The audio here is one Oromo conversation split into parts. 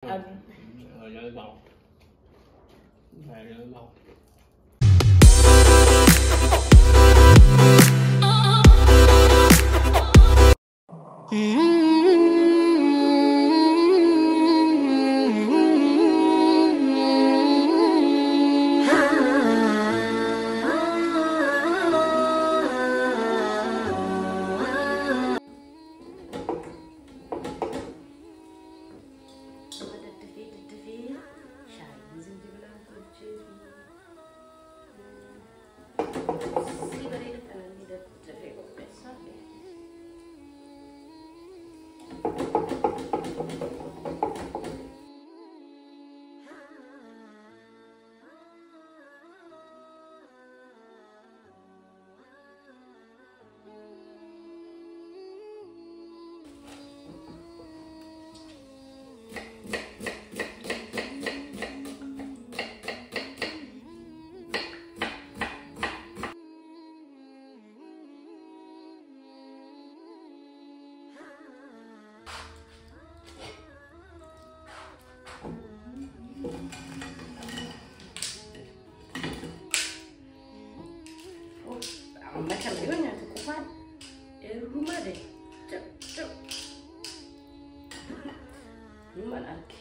Nhớ bầu. Mẹ nhớ bầu. Macam mana tu kuat? Rumah deh. Cep. Rumah lagi.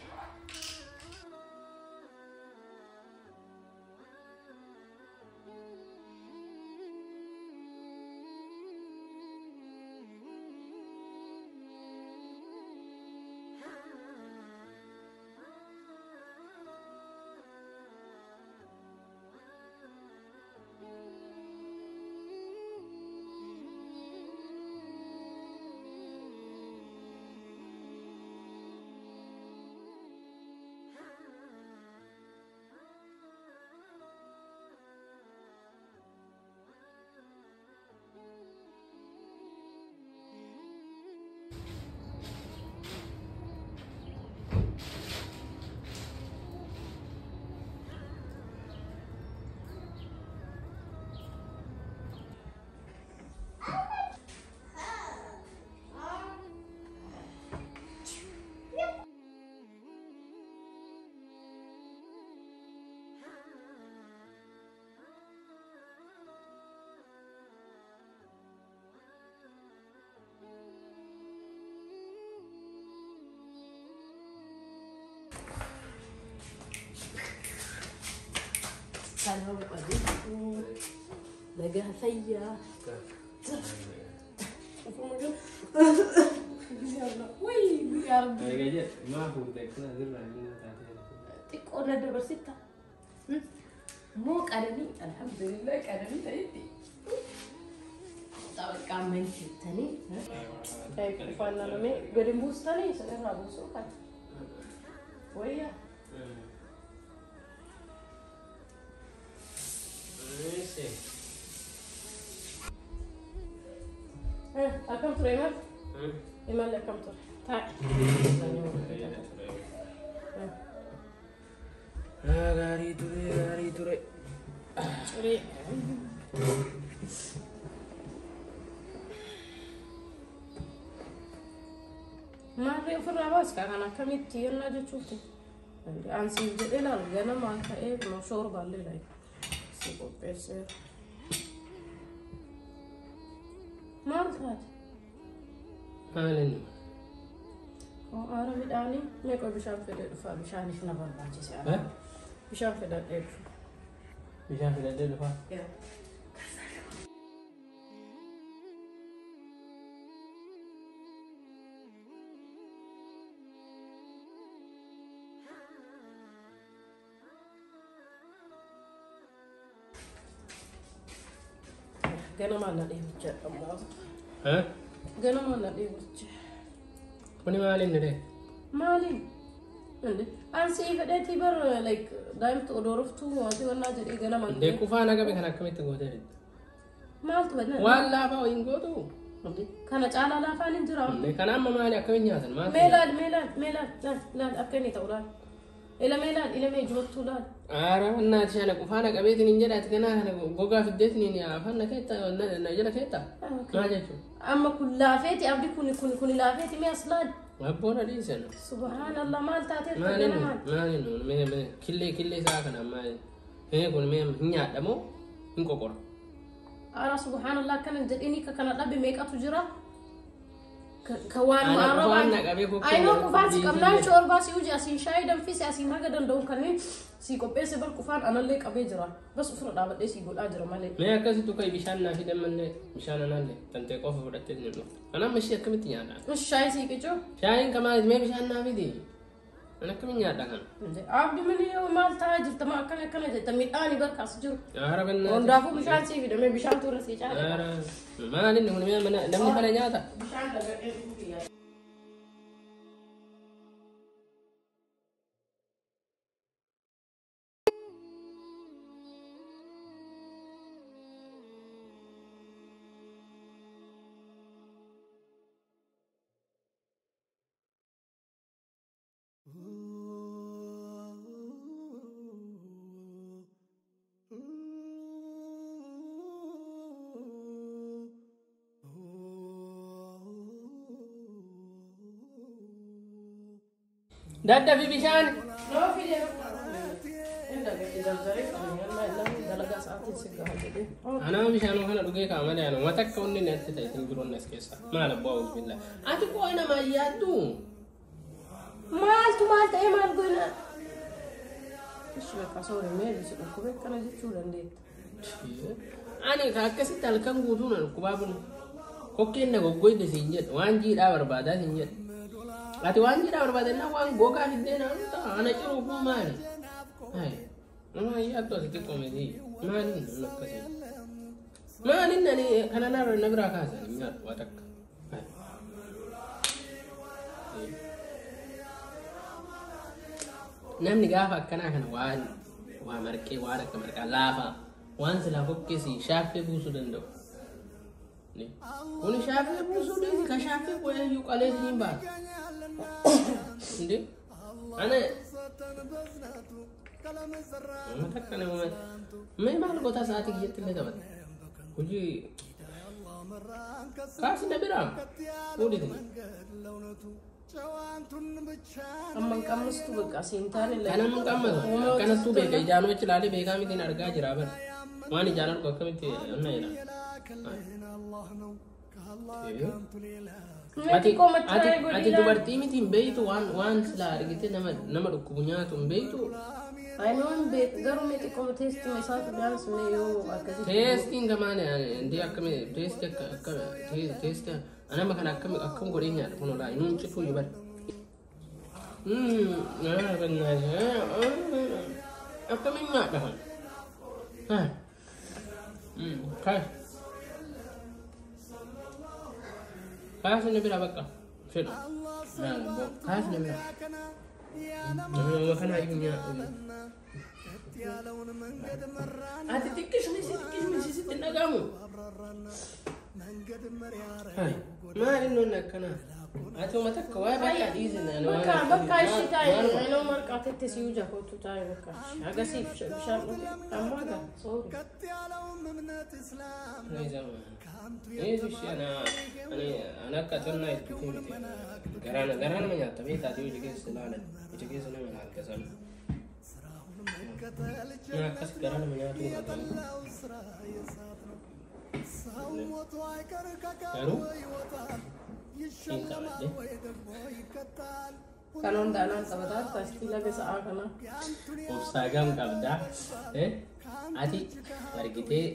Kalau begitu, lega saya. Wih, biar. Kayak aja, mah aku teksnya aja lagi tadi. Tik udah ada bersita. Mau ada nih, alhamdulillah ada nih tadi. Tahu kamen kita nih. Kayak kufana namanya, garing busta nih, saya rabu suka. Oh iya. Akam tu Iman? Iman akam tu. Tak. Gari ture. Uri. Mari ufrawas kan akam itu yang aja cuti. Ansih jadi lah, gana maka mau shor balik lagi. Sibuk peser. Marhat. Halin. Oh, ara bidani, mereka bisa feder, bisa ni kena baca sih. Bisa feder itu. Bisa feder dulu pak. Ya. Gana mana dia baca Allah. Gana mana dia baca. Kau ni malin deh. Malin. Nanti. Ansi feder tibar like daim tu odorof tu masih warna jadi gana mana. Dek kufana kami kan kami tengok deh. Mal tu benar. Walla apa ingo tu. Nanti. Karena cala lah falin jurau. Dek kan amma mali kami nyatan. Melad. La apa ni tahu lah. إلى ميلان إلى ما يجوت طولان. الناس أنا كفانا قبيت نجرا تكنا أنا جوجا في الدتني يا فانا كيتا نجرا كيتا ما جاتو. أما كل لافيتي أبدي كوني لافيتي مي أصلا Abboon adii sana. Subhanallah maal taatee Maali killee isaa kana maali? Kun hin nyaadhamoo hin qoqora? Ara subhanallah kana jedhini ka kana dhabe meeqatu jira? Kawaan maarabaan ayno kufaan si qabnaan shorbaa si uji asiin shaayii danfise asiin haga danda'u kanneen si qopheesse bar kufaan anallee qabee jira bas ufira dhaabadhee si godhaa jira malee. Mee akkasitti kai bishaan naa fidan mallee bishaan anallee tantee qofa fudhattee ni dhuftu. Kanaaf mashii akkamitti nyaadhaa? Shaayii si qicoo? Shaayiin kamaali mee bishaan naa fidi? Ana akkamitti nyaadhaa kana? Abdi mini yoo maal ta'aa jirta maa akkana jetta midhaani barkaas jiru. Aara bannaa. Hundaafuu bishaan si fidamee bishaan turre si caala. Aara maali inni kun namni kana nyaata? Bishaan dagadhee dhufu Dadda fi bishaan. Noo fide inda gadi daldalee qabanyaan illee dalagaa sa'aatiin si gahaa jedhee. Anaa bishaan kana dhugee kaa'ama deemu mata akka hundi natti ta'e hin jiru as keessa. Maal abbaa ulfilla. Ati koo nama yaaddu. Maaltu maal ta'e maal goona? Ishi bakka sooree meelli si dhukkubee kana jechuu dandeetta. Ani akkasitti halkan guutuu na dhukkubaa bulu. Kokkeen na goggoyde siin jedhu waan jiidhaa barbaadaa siin jedhu. Ati waan jiidhaa barbaadannaa waan gogaa fiddee na ana ciruu kun maali? Nama yaaddu asitti qometii maaliin nama akkasii? Maaliin ani kana na biraa kaasan hin nyaadhu waa takka. Namni gaafa akkanaa kana waa marqee waan akka marqaa laafaa waan silaa kokkeesii shaaffee buusuu danda'u. Kun shaaffee buusuu dhiisi ka shaaffee qoyayyuu qalee siin baatu. Inde ana mata kana mee maal goota sa'aatii kiyyatti illee taphata. Hojii kaasi na biraa fuudhiti. Amman qammastu bakka siin taane illee. Kana mun qammatu akkanattuu beeka ijaanoo achi ilaalee beekaa mitiin argaa jira bara. Waan ijaan argu akkamitti onna jedha. Ati dubartii mitiin beeytu waan silaa argite nama dhukkubu nyaatu hin beeytu. Aynoon beek garuu mee xiqqoo teestii isaatu biyyaas mee yoo akkasii. Teestiin gamaan indee akkami teestii anama kana akkam godhee nyaadha kun olaa inuun cituu yi bari. Akkamiin nyaadha kan? Kaas ni bira bakka fedhu. Kaas ni bira. Nama kana ibu nyaadha. Ati tikkisni si tinagamu. Maali non akkana? Ati mata ka waa bakka dhiisina. Bakka ishii taa'e ayinoo marqaa tette si uja kootu taa'e bakka. Agasiif bishaan dhufe ammaa gaa soori. Ana akka tonnaa itti himte. Garaan nama nyaata beektaati hojii keessa ilaalan. Hojii keessa nama ilaalka sana. Akkas garaan nama nyaatu hin qabu. Garuu hin qabadde. Kanoon daanaan qabataa taasifii laga sa'aa kana. Obsaa gam qabdaa. Ati argitee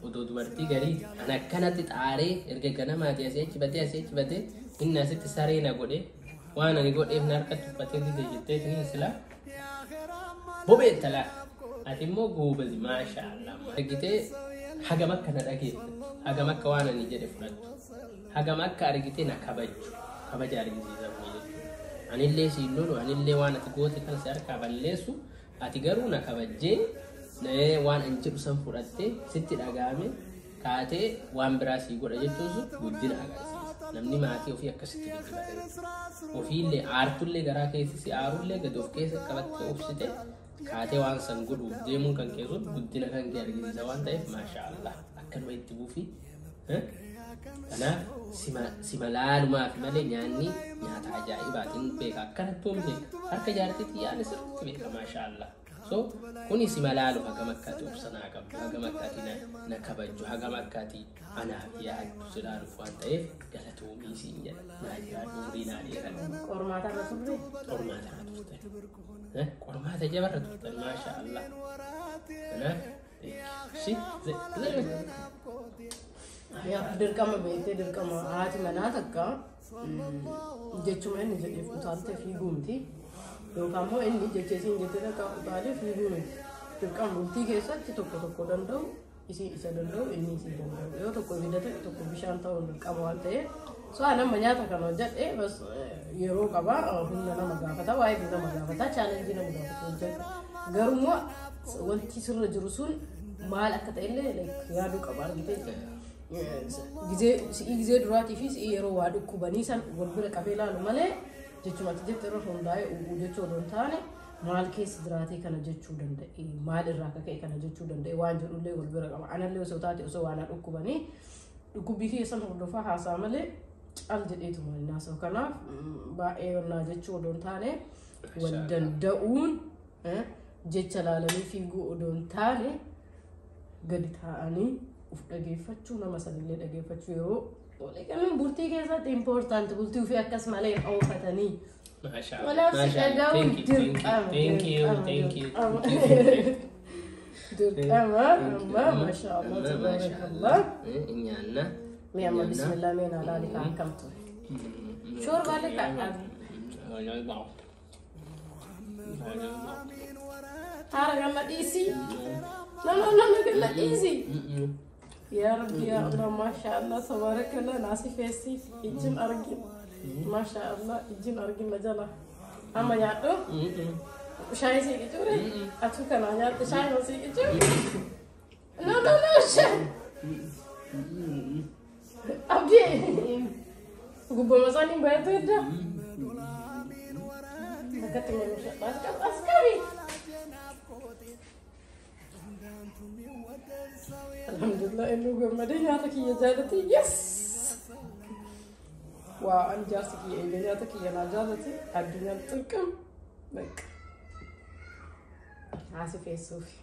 odoo dubartii garii kan akkanatti xaaree erga ganamaati asii achi batee inni asitti saree na godhe waan ani godheef na harkatti uffatee dide jettee tiniin silaa bobee talaa ati immoo goobazi maashaallah argitee hagam akka na dhageeffatu hagam akka waan ani jedhe fudhattu hagam akka argitee na kabaja argisiisamu jechuudha anillee siin lolu anillee waan ati goote kan si harkaa balleessu ati garuu na kabajjee waan an jedhu san fudhattee sitti dhagaame kaatee waan biraa sii godha jechuun sun guddina agarsiisa. Namni maatii ofii akkasitti guddifate. Ofiillee aartullee garaa keessi si aarullee gadi of keessa qabattee obsite kaatee waan san godhuuf deemuun kan keessutti guddina kan kee argisiisa waan ta'eef maashaallah akkanuma itti buufi أنا سمالال ما في مالي يعني نيات عجائباتين بيك أكنت توم بيك هرك جارتي يعني سرت بيك ما شاء الله so كوني سمالال وهجم كاتي وبسنا هجم كاتي نكبجو هجم كاتي أنا يا سلال فانت إيه قالت وميسي إنجل ناجي نورينا عليها قرمات الرسول قرمات الرسول قرمات جبرت ما شاء الله أنا شيء زي يا دركما بيتي دركما هاتي مناتك جتشم إني جت فوتالت في قومتي لو كمو إني جتشين جتنا كفوتالي في قومتي دركما بولتي كيسا تتوكو دندو إسي دندو إني إسي دندو يو توكو بيدته توكو بيشان تاون دركما والتي so أنا منياتا كانوا جت بس يرو كبا هنا مغافتا واي هنا مغافتا challenge هنا مغافتا جت غرمو wanti sirra jiru sun maal akka ta'e illee yaaduu qaba argitee gizee duraatii fi yeroo waa dhukkubanii san wal bira qabee ilaalu malee jechumatti jettee yeroo hundaa'ee uuguu jechuu odoo hin taane maal keessa jiraatee kana jechuu danda'e maal irraa akka ka'e kana jechuu danda'e waan jedhullee wal bira qaba anallee osoo taate osoo waan dhukkubanii dhukkubbii keessan hordofaa haasaa malee cal jedheetu maal naasoo kanaaf baay'ee wannaa jechuu odoo hin taane wal danda'uun jecha laalanii fiiguu odoo hin taane gadi taa'anii uf dhageeffachuu nama sanillee dhageeffachuu yeroo olee kanneen bultii keessatti important bultii ofii akkas malee oofatanii. Walaaf si dhagahuun dirqama. Thank you. Dirqama amma maashaallah tabarakallah. Nyaanna. Mee amma bismillah mee naalaali kan akkamtu. Shorbaalee kaa'an. Hara gamma dhiisii. No, gamma dhiisii. يا ربي يا الله ما شاء الله تبارك الله ناسي فيسي يجين أرجل ما شاء الله يجين أرجل مجالا أما يعطو شاي سيكي جوري أتوك أنا يعطو شاي ما سيكي جوري no شاي أبدي قبل ما صاني بيتو يدا بكتني ما شاء الله أسكري الحمد لله إنه قمدين يعطيك يا جالتي يس وأن جالسك يا يعطيك يا نجالتي الدنيا تلكم لك عاسف يا صوفي